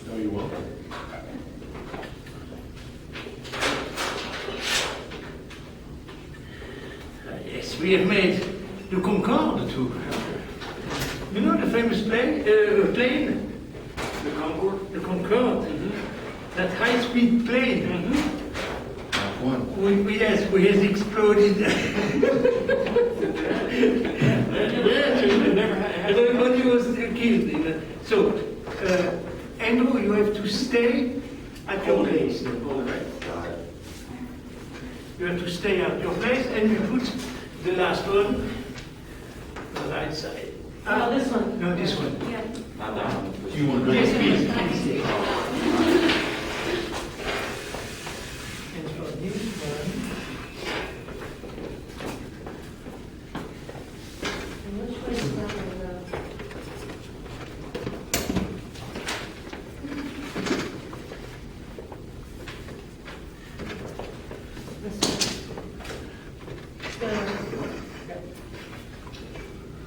No, you're welcome. Yes, we have made the Concorde too. You know the famous plane? The Concord? The Concorde. That high-speed plane. One. We has exploded. Never had. When he was killed. So, Andrew, you have to stay at your place. You have to stay at your place, and you put the last one on the right side. Oh, this one. No, this one. Yeah. Not that one. Do you want to? Yes, please. And for this one, Which way is that one go? This one.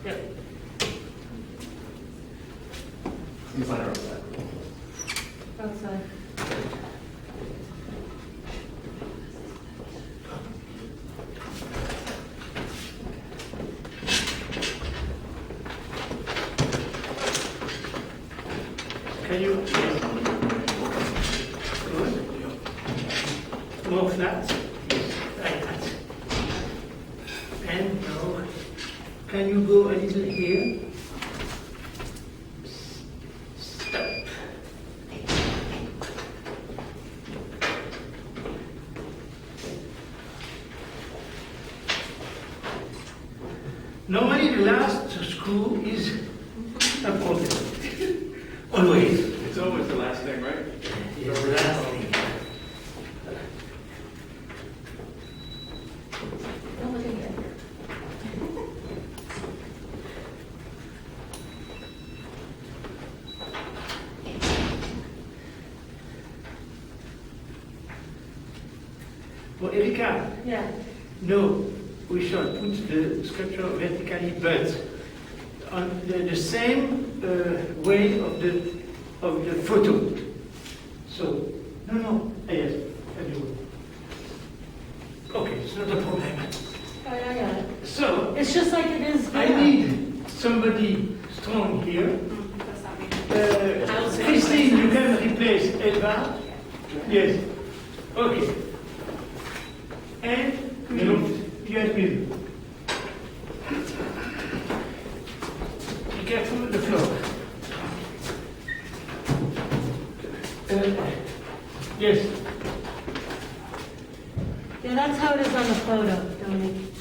Yep. Outside. can you more flat? Yes, like that. And now, can you go a little here? Stop. Normally the last screw is important. Always. It's always the last thing, right? It's the last thing. Don't look at me. Well, Erika, Yeah. no, we shall put the sculpture vertically, but on the same way of the photo. So, no, yes, I do. Okay, it's not a problem. Oh, yeah, I got it. So, It's just like it is I there. need somebody strong here. That's not me. Christine, you can replace Elva. Yes. Okay. And you have me. Be careful with the floor. Yes. Yeah, that's how it is on the photo, Dominique.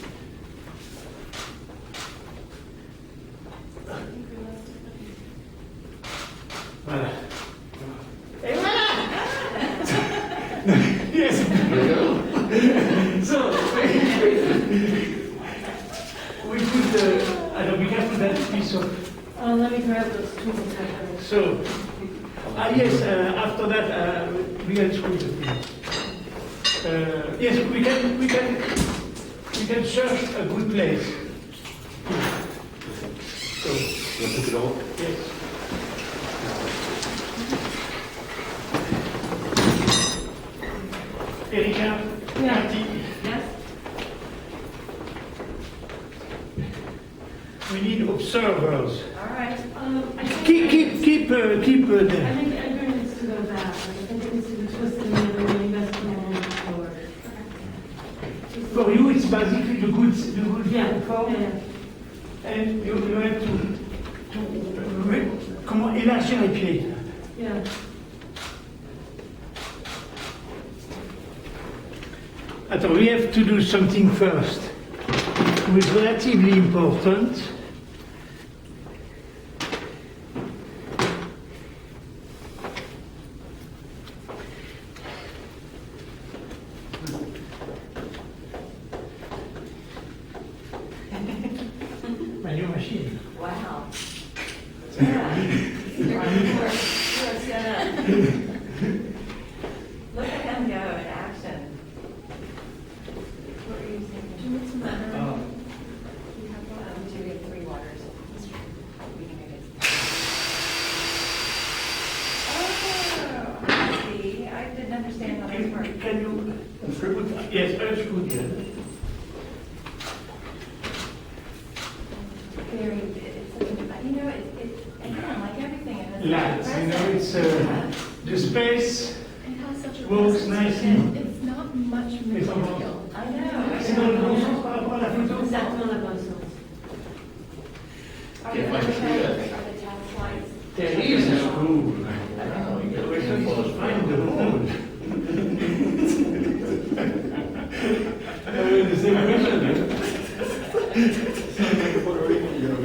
Voilà. Et voilà! Yes. So, we put I don't be careful that piece of. Oh, let me grab those tools. So, yes, after that, we can screw the thing. Yes, we can search a good place. So, You took it all? yes. Erika, Yeah. Marty, Yes? we need observers. All right. I think Keep I the. think Edgar needs to go back. Like, I think it needs to be twisted in the other way. You guys come along forward. For you, it's basically the good Yeah. form, Yeah. and you have to comment élargir les pieds. Yeah. Attends, we have to do something first. It's relatively important. My new machine. Wow. Yeah. You're on board. You are set up. Look at him go in action. What were you saying? Do you need some water? You have 3 waters. Yes, very good, yeah. Very, again, like everything, it has. Lights, it's the space It has such a. works presence, nicely. and it's not much material. I know. C'est dans le bon sens par rapport à la photo. Exactement la bonne sens. Are Can't the find tax tree yet. lights? There is a school. The question was find the road. The same question. Sounds like a Puerto Rican, you know what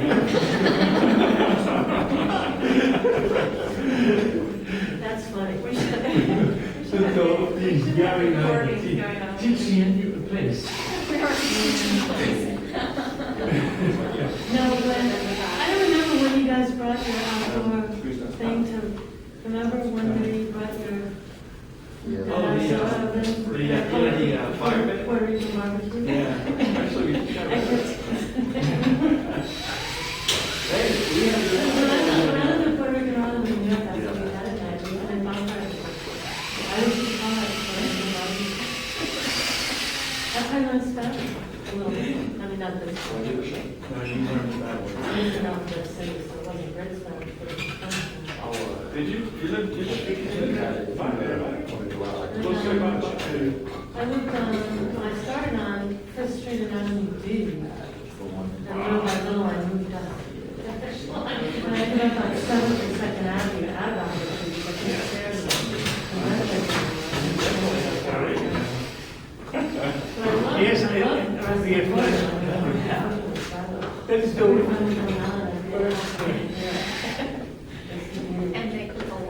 That's funny. We should. So these Gary Recordings going on. teaching a place. We are teaching places. No, but I don't remember when you guys brought your outdoor thing to, remember when you brought your. Oh, the fireman? Puerto Rican barbecue? Yeah. Actually, we should When I lived in Puerto Rican Island in New York, that's what we had at night. We had bonfires. I was just call it Puerto Rican barbecue. That's how I learned Spanish. A little bit. I mean, not this. I mean? No, you learned that one. I lived in the city, so it wasn't great Spanish, but it was Spanish. Did you live fine there, right? What's your about I lived on, when I started on First Street in Avenue D, and little by little I moved up. When I ended up on Seventh and Second Avenue, out of the street, but the stairs. Yes, I Let's do it. And they cook a lot.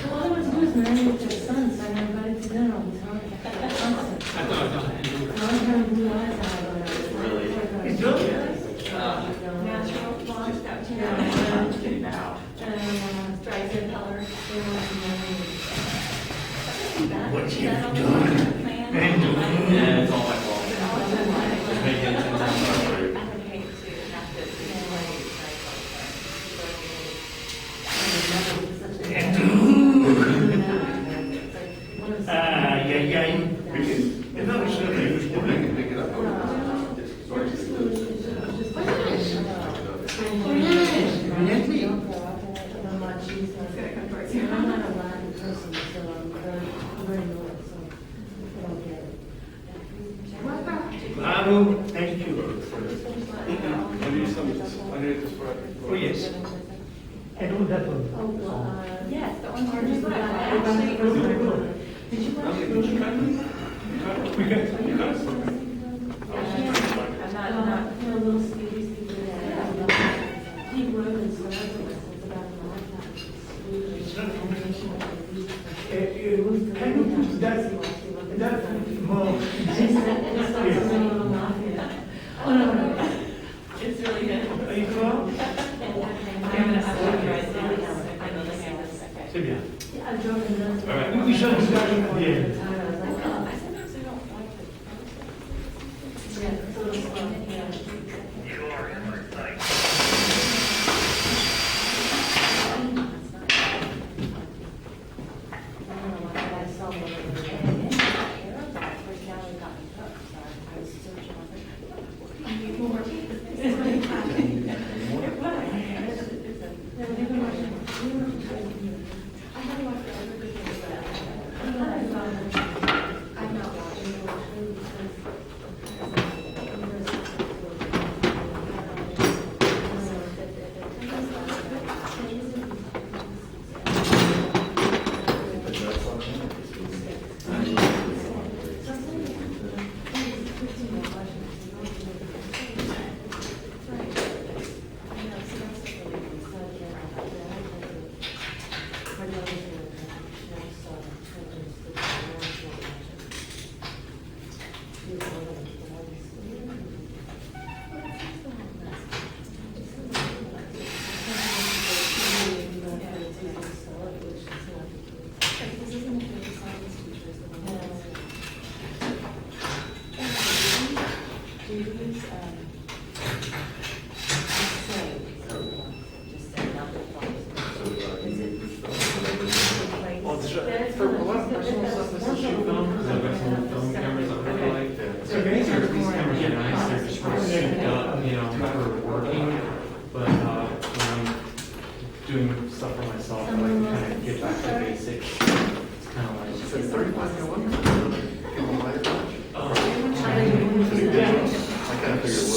Well, all I was doing was marrying with their son, so I invited to dinner all the time. Long time blue eyes I had on it. It's good. Natural blonde, that you Yeah. know. And, Stripes and color. they wanted to marry me. What Is you that on the done? plan? Yeah, it's all my fault. I Make it 10 times harder. would hate to have to explain, Yeah, yeah. No, it's not. Pick it up. I'm not a Latin person, so I'm very north, so I don't get it. Bravo, thank you. I need some, I need this for. Oh, yes. I know that one. Oh, Yes, the one where Did just you actually. watch? Did you cut it? We got. You cut it? I'm not. You know, little skinny, he wrote his letters about an Can you put that more? Oh, no, no. It's really good. Are you from? C'est bien. Yeah, I drove him nuts. All right, we should start at the end. I sometimes I don't like the. Yeah, it's a little slow, yeah. I don't know why I saw one of them. Yeah, but even watching- I'm not watching.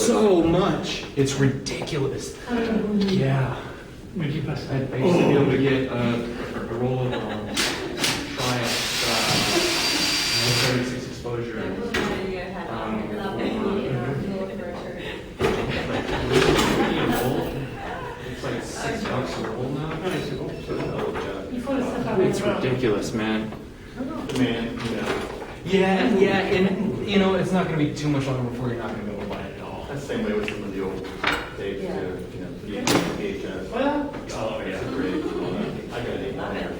so much. It's ridiculous. Yeah. Me dis pas ça. I used to be able to get a roll of Triumph 36 exposure. It's like $6 a roll now. Ouais, c'est bon. Il faut le séparer. It's ridiculous, man. Man, Yeah, and you know, it's not going to be too much longer before you're not going to be able to buy it at all. that's the same way with some of the old tapes, Yeah. too, you know, VHS. Voilà. Oh, yeah. Super 8. I got an 8 on there.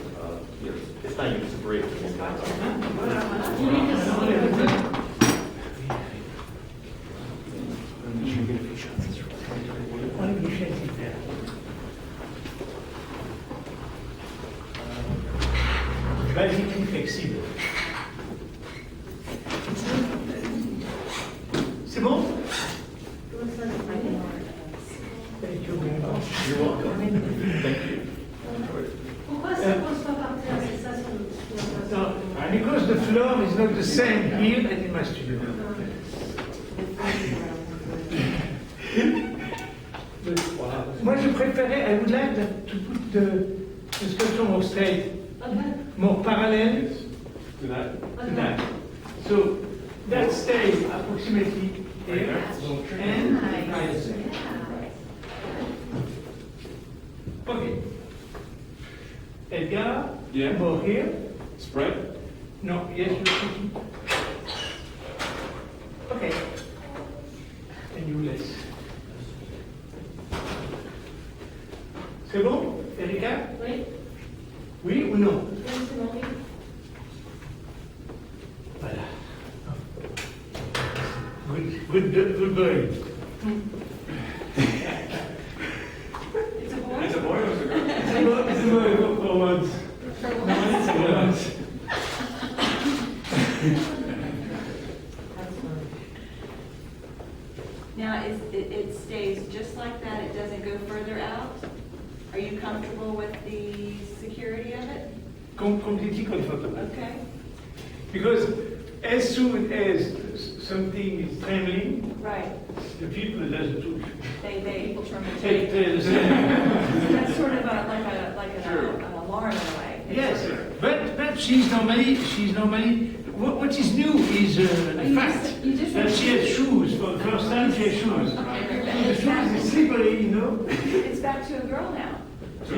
It's not even Super 8. It's You need to see it. On est bouché, super. Basiquement flexible. C'est bon? Thank you very much. You're welcome. Thank you. Pourquoi ça pose pas par terre? C'est ça sur le No, because the floor is not the same here and in my studio. Moi, je préférais, I would like to put the sculpture more straight, Okay. more parallel Good night. to that. So that stays approximately here and Nice. here. Yeah. Okay. Edgar, Yeah. more here. Spread? No, yes, you're speaking. Okay. And you less. C'est bon, Erika? Oui. Oui ou non? Oui, c'est bon, oui. Voilà. Good boy. It's a boy? It's a boy or it's a girl? It's a boy for once. No, it's for once. That's fine. Now, it stays just like that, it doesn't go further out? Are you comfortable with the security of it? Completely comfortable. Okay. Because as soon as something is trembling, Right. the people doesn't do. They Take the same. That's sort of like an alarm in a way. Yes, but she's normally. What is new is the fact you just- that she has shoes for the first time. She has shoes. So the shoes is slippery, you know. It's back to a girl now.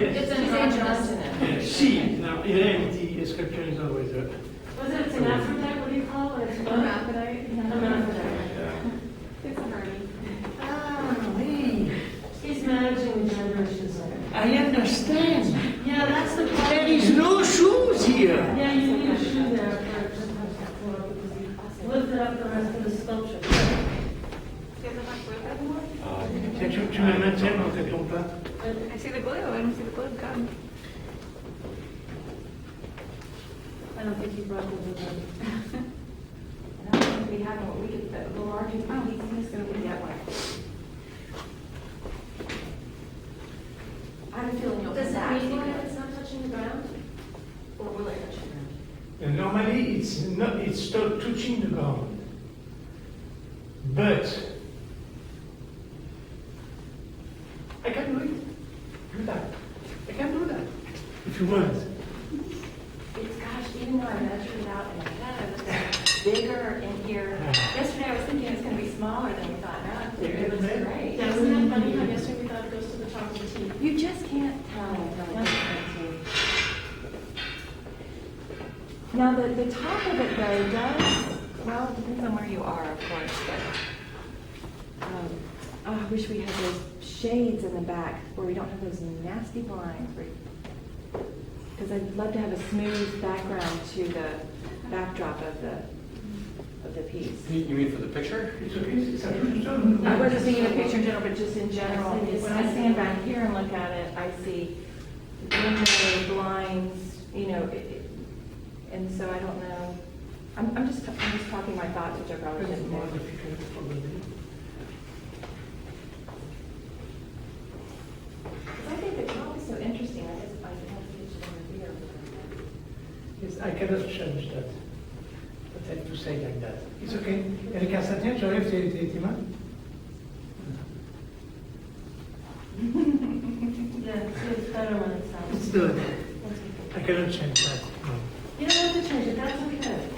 Yes. It's androgynous. Yes. She now in reality, sculpture is always a. Was it an Aphrodite? What do you call it? It's what? Hermaphrodite? Hermaphrodite. It's a Hermes. Ah, oui. He's managing the gender issues. I understand. Yeah, that's the problem. There is no shoes here. Yeah, you need a shoe there for lift it up the rest of the sculpture. Tiens, tu me maintiens quand elle tombe pas. I see the glue. I don't see the glue gun. I don't think you brought the wood. I don't think we have one, we could, the larger piece is going to get one. I have a feeling you'll Does come it back. mean that it's not touching the ground? Or will it touch the ground? And normally, it's not. It's not touching the ground, but I can do it. Do that. I can do that if you want. It's, gosh, even though I measured it out in my head, it was bigger in here. Yesterday I was thinking it was going to be smaller than we thought. Now it looks great. Yeah, isn't that funny how yesterday we thought it goes to the top of the teeth? You just can't tell until it's empty. Now, the top of it though does, well, it depends on where you are, of course, but I wish we had those shades in the back where we don't have those nasty blinds. Because I'd love to have a smooth background to the backdrop of the piece. You mean for the picture? It's okay. It's a I wasn't thinking of picture in general, but just in general. When I stand back here and look at it, I see window blinds, and so I don't know. I'm just talking my thoughts, which I probably It's shouldn't more do. difficult probably. Because I think the top is so interesting. I just have to get you over here. Yes, I cannot change that. But I have to say like that. It's okay. Erika, ça tient, j'enlève tes mains. better when it sounds. It's good. That's okay. I cannot change that. No. You don't have to change it, that's okay.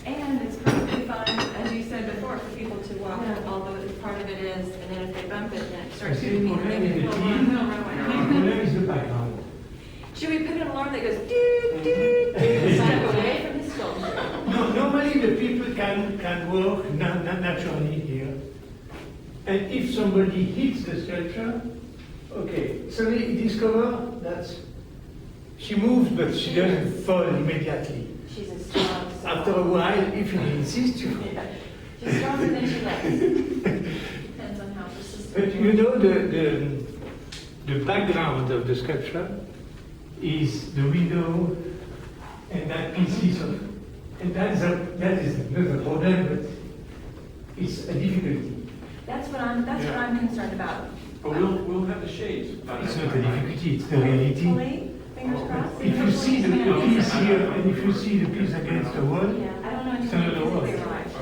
And it's perfectly fine, as you said before, for people to walk, Yeah. although part of it is, and then if they bump it, then it I starts see the moving. problem They is can the pull team. on. No, The right. problem is the background. Should we put an alarm that goes doot, doot, doot, step away from the sculpture? No, normally the people can work naturally here. And if somebody hits the sculpture, okay, suddenly you discover that she moves, but she doesn't fall immediately. She's a strong soul. After a while, if you insist, you. Yeah. She's stronger than she lets. Depends on how persistent. But you know the background of the sculpture is the window and that pieces of, and that is not a problem, but it's a difficulty. That's what I'm concerned about. But we'll have the shades. by It's that not a time, right? difficulty, it's the reality. Hopefully, fingers crossed. If you see the piece here and if you see the piece against the wall, Yeah, I don't know It's until another wall. they arrive,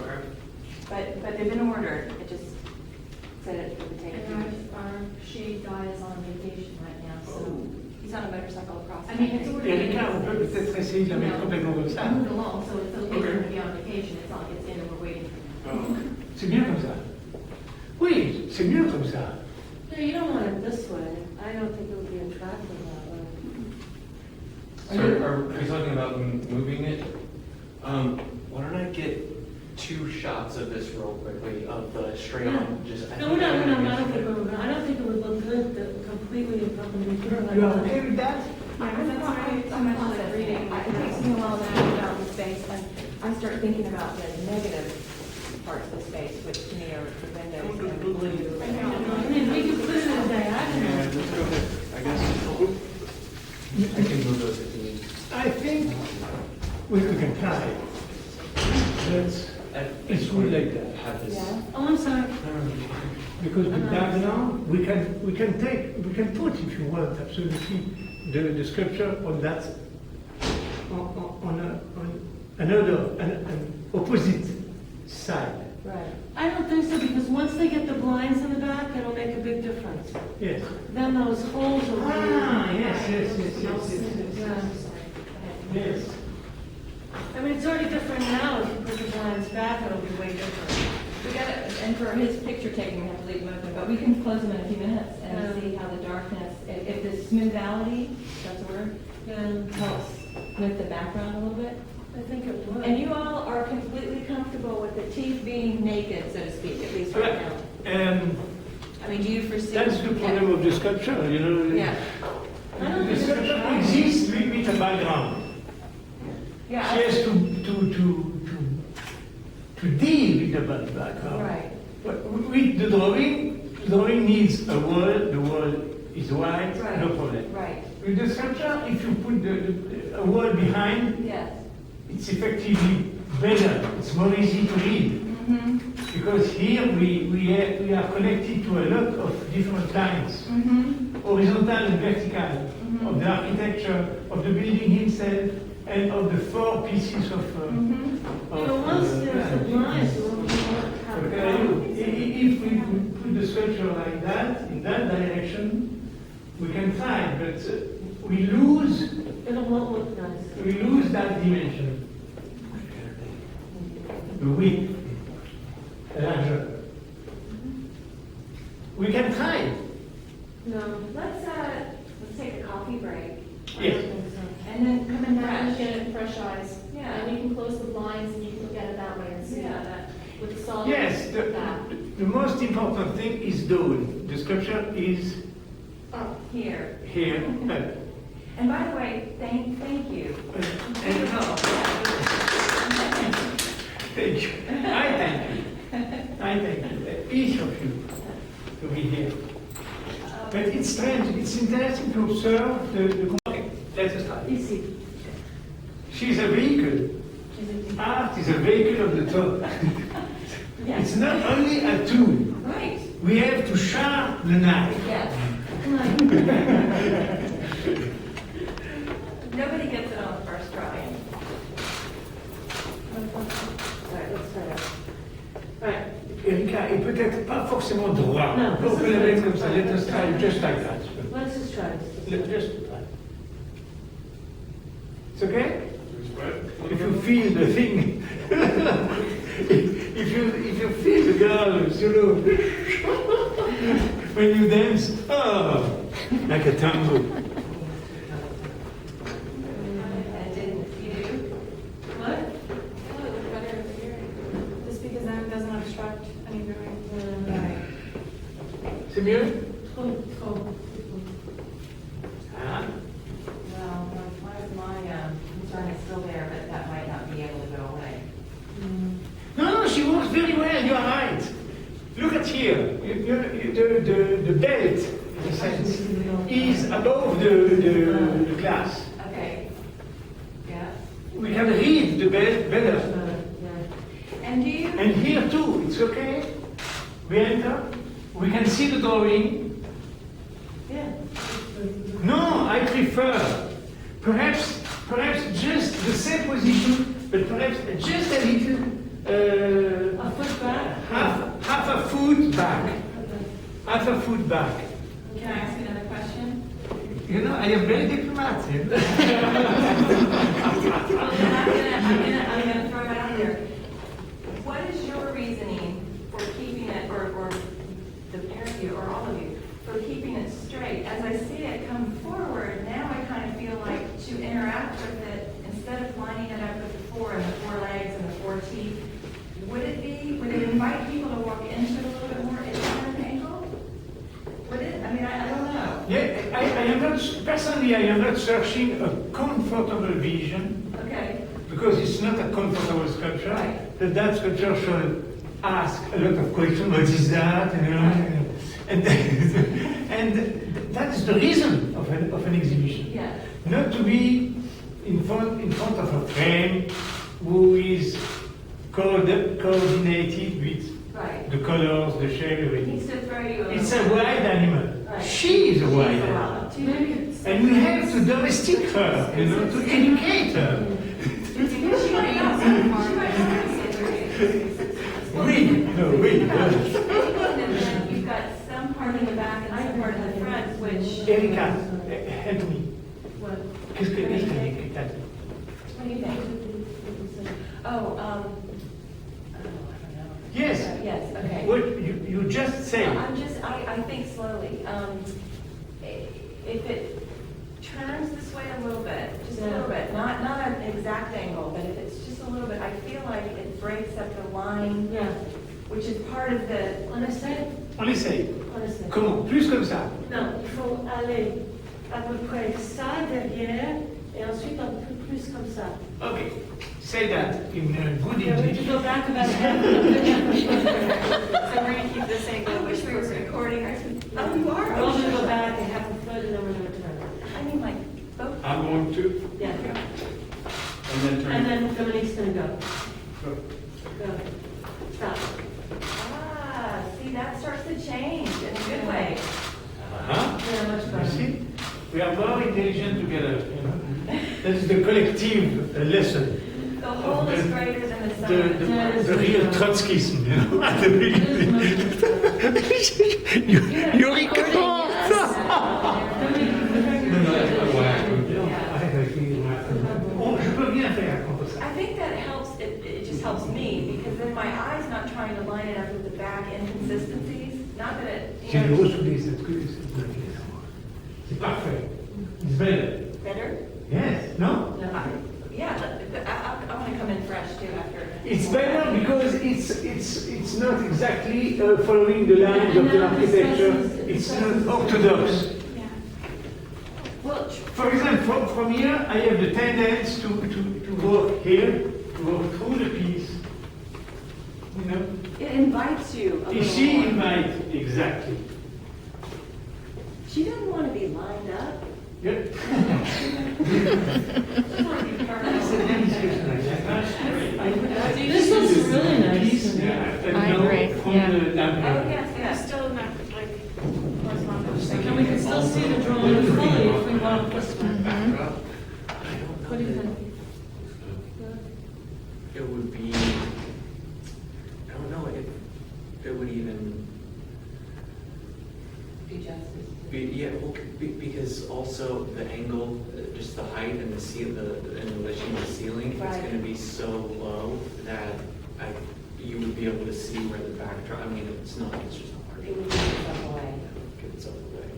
Okay. but they've been ordered. It just Said it would take. And our shade guy is on vacation right now, so. he's on a motorcycle across. I mean, it's ordered. Erika, on peut peut-être essayer de la mettre complètement comme ça. Moved along, so it's okay Okay. to be on vacation, it's on, it's in, and we're waiting. Oh, C'est bien comme ça. Oui, c'est mieux comme ça. No, you don't want it this way, I don't think it would be attractive that way. So are we talking about moving it? Why don't I get 2 shots of this real quickly of the straight on, just. No, we're not, I don't think it would look good, completely perpendicular. You are okay with that? It takes me a while to think about the space, and I start thinking about the negative parts of the space, which to me are the windows and the blue. I mean, we could put it in diagonal. let's go ahead, I guess. I can move those if you need. I think we can try. But it's good like that. Have this. Yeah. Oh, I'm sorry. Because the background, we can put, if you want, absolutely, the sculpture on that, on an opposite side. Right. I don't think so, because once they get the blinds in the back, it'll make a big difference. Yes. Then those holes will be. Yes. Yeah. Yes. I mean, it's already different now, if you put the blinds back, it'll be way different. We got it, and for his picture taking, we have to leave them open, but we can close them in a few minutes and Yeah. see how the darkness, if the smoothality, that's a word, And helps with the background a little bit. I think it would. And you all are completely comfortable with the teeth being naked, so to speak, at least right now. I mean, do you foresee? That's the problem of the sculpture, you know. Yeah, I don't The think it's a sculpture problem. exists with a background. yeah. She has to deal with the background. Right. But with the drawing needs a wall, the wall is white, Right. no problem. Right, With the sculpture, if you put a wall behind, yes. it's effectively better, it's more easy to read. Mm-hmm, Because here we are connected to a lot of different lines, mm-hmm, horizontal and vertical, of the architecture, of the building himself, and of the 4 pieces of. mm-hmm. You know, once there's the blinds, you won't have a problem. If we put the sculpture like that, in that direction, we can find, but we lose It won't look nice. that dimension. The width, larger. We can try. No. Let's take a coffee break. I Yes. don't think so. And then come in Now you fresh. get it in fresh eyes. Yeah. And you can close the blinds and you can look at it that way and see Yeah. that with the solid. Yes, the most important thing is dawn. The sculpture is Here. here. And by the way, thank you. And thank you. I thank you, each of you, to be here. But it's strange, it's interesting to observe the okay, let us try. Easy. She's a vehicle. Art is a vehicle of the thought. It's not only a tool. Right, We have to sharpen the knife. yes. Nobody gets it on the first try. Alright, let's try that. Right. Erika est peut-être pas forcément droit. Non, On peut la mettre comme ça, let us try just like that. Let's just try. Just try. It's okay? Spread. If you feel the thing, if you feel the girls, you know, when you dance, like a tango. And didn't you do? What? Oh, it looked better over here. Just because then it doesn't obstruct any viewing. C'est mieux? Trop, trop. Ah. Well, my concern is still there, but that might not be able to go away. No, she works very well, you are right. Look at here, the belt, in a sense, is above the glass. Okay. Yeah. We can read the belt better. And do you? And here too, it's okay. We enter, we can see the drawing. Yeah. No, I prefer, perhaps just the same position, but perhaps just a little, A foot back? half a foot back. Half a foot back. Can I ask another question? You know, I am very diplomatic. I'm gonna throw it out there. What is your reasoning for keeping it, or the pair of you, or all of you, for keeping it straight? As I see it come forward, now I kind of feel like to interact with it, instead of lining it up with the four and the four legs and the four teeth, would it invite people to walk into it a little bit more at an angle? Would it? I mean, I don't know. Yeah, I am not, personally, I am not searching a comfortable vision, Okay. because it's not a comfortable sculpture. Right. That sculpture should ask a lot of questions. What is that? You know? And that is the reason of an exhibition. Yeah. Not to be in front of a frame who is coordinated with Right. the colors, the shape, It everything. needs to throw you a It's little a wild animal. Right. She is a wild She's a animal. wild. And we have to domesticate her, you know, to educate her. She might not see We. And then you've got some part in the back and some part in the front, which. Erika, help me. What? Qu'est-ce que t'as dit? What do you think? Oh, I don't know. Yes. Yes, okay. What you just said. Well, I think slowly. If it turns this way a little bit, just a little bit, not an exact angle, but if it's just a little bit, I feel like it breaks up the line, Yeah. which is part of the. On essaie? On essaye. On essaie. Comment? Plus comme ça. Non, il faut aller à peu près ça derrière et ensuite un peu plus comme ça. Okay. Say that in good Yeah, we English. can go back about half. So we're gonna keep this angle. I wish we were recording. Oh, you are? We're going to go back and half a foot and then we're going to turn. I mean, like, both. I'm going to. Yeah. And then turn. And then Dominique's going to go. Go. Go. Stop. Ah, see, that starts to change in a good way. Uh-huh. Yeah, much You better. see? We are more intelligent together, you know. That is the collective lesson. The whole is greater than the sum. The real Trotskyism, you know, at the beginning. You record. Oh, je peux bien faire contre ça. I think that helps, it just helps me, because then my eye's not trying to line it up with the back inconsistencies. Not that it, J'ai you le know, ressouder cette queue, c'est parfait. It's better. better. Yes, no? Yeah, I want to come in fresh too after. It's better because it's not exactly following the lines of the architecture. It's not orthodox. Well, For example, from here, I have the tendency to work here, to work through the piece. You know? it invites you a little She more. invite, exactly. She doesn't want to be lined up. Yeah. This looks really nice. I agree, yeah. Oh, yes, yes. Still not, like, horizontal. And we can still see the drawing fully if we want this one. What do you think? It would be, I don't know if it would even be justice. Yeah, well, because also the angle, just the height and the in relation to the ceiling, it's Right. gonna be so low that you would be able to see where the backdrop, I mean, it's not, it's just not hard. It would give itself away. Get itself away.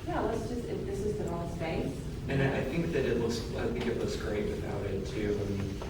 Yeah, let's just, if this is the wrong space. And I think that I think it looks great without it too. I mean,